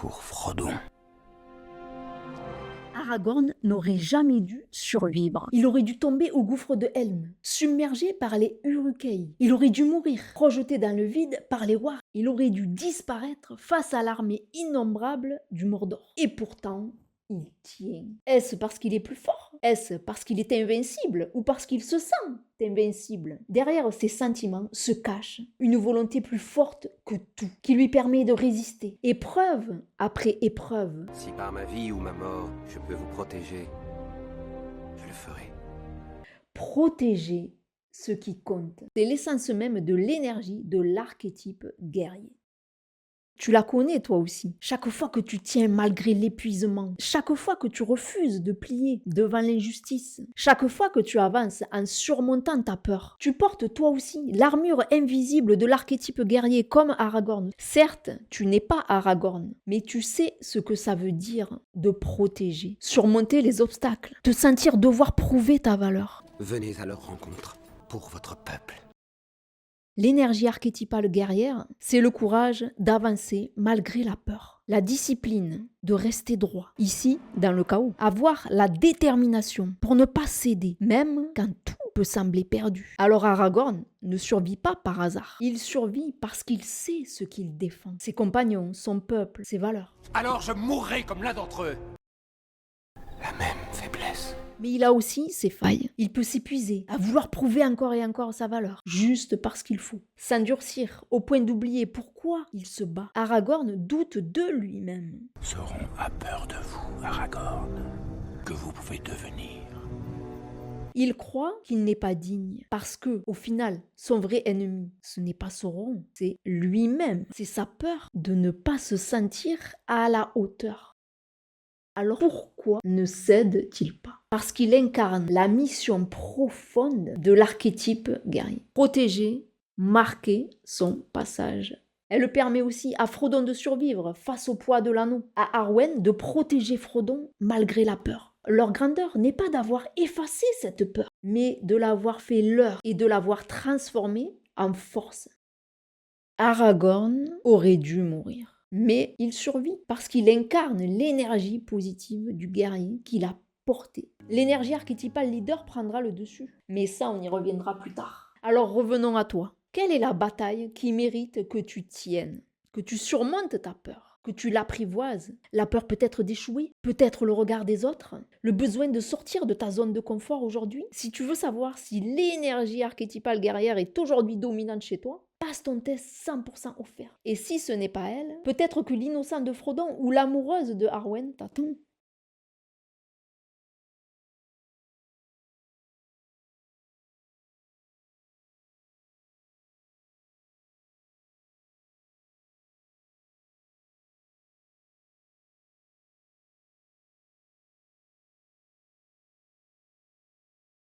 pour Frodon. Aragorn n'aurait jamais dû survivre. Il aurait dû tomber au gouffre de Helm, submergé par les Uruk-hai. Il aurait dû mourir, projeté dans le vide par les Wargs. Il aurait dû disparaître face à l'armée innombrable du Mordor. Et pourtant, il tient. Est-ce parce qu'il est plus fort? Est-ce parce qu'il est invincible? Ou parce qu'il se sent invincible? Derrière ces sentiments se cache une volonté plus forte que tout, qui lui permet de résister, épreuve après épreuve. Si par ma vie ou ma mort, je peux vous protéger, je le ferai. Protéger ce qui compte. C'est l'essence même de l'énergie de l'archétype guerrier. Tu la connais toi aussi. Chaque fois que tu tiens malgré l'épuisement, chaque fois que tu refuses de plier devant l'injustice, chaque fois que tu avances en surmontant ta peur, tu portes toi aussi l'armure invisible de l'archétype guerrier comme Aragorn. Certes, tu n'es pas Aragorn, mais tu sais ce que ça veut dire de protéger, surmonter les obstacles, te sentir devoir prouver ta valeur. Venez à leur rencontre, pour votre peuple. L'énergie archétypale guerrière, c'est le courage d'avancer malgré la peur, la discipline de rester droit, ici dans le chaos, avoir la détermination pour ne pas céder, même quand tout peut sembler perdu. Alors Aragorn ne survit pas par hasard, il survit parce qu'il sait ce qu'il défend, ses compagnons, son peuple, ses valeurs. Alors je mourrai comme l'un d'entre eux. La même faiblesse. Mais il a aussi ses failles. Il peut s'épuiser, à vouloir prouver encore et encore sa valeur, juste parce qu'il faut. S'endurcir, au point d'oublier pourquoi il se bat. Aragorn doute de lui-même. Sauront à peur de vous, Aragorn, que vous pouvez devenir. Il croit qu'il n'est pas digne, parce que, au final, son vrai ennemi, ce n'est pas Sauron, c'est lui-même. C'est sa peur de ne pas se sentir à la hauteur. Alors pourquoi ne cède-t-il pas? Parce qu'il incarne la mission profonde de l'archétype guerrier. Protéger, marquer son passage. Elle permet aussi à Frodon de survivre face au poids de l'anneau, à Arwen de protéger Frodon malgré la peur. Leur grandeur n'est pas d'avoir effacé cette peur, mais de l'avoir fait leur et de l'avoir transformée en force. Aragorn aurait dû mourir. Mais il survit parce qu'il incarne l'énergie positive du guerrier qu'il a porté. L'énergie archétypale leader prendra le dessus. Mais ça, on y reviendra plus tard. Alors revenons à toi. Quelle est la bataille qui mérite que tu tiennes, que tu surmontes ta peur, que tu l'apprivoises? La peur peut-être d'échouer, peut-être le regard des autres, le besoin de sortir de ta zone de confort aujourd'hui. Si tu veux savoir si l'énergie archétypale guerrière est aujourd'hui dominante chez toi, passe ton test 100% offert. Et si ce n'est pas elle, peut-être que l'innocent de Frodon ou l'amoureuse de Arwen t'attend.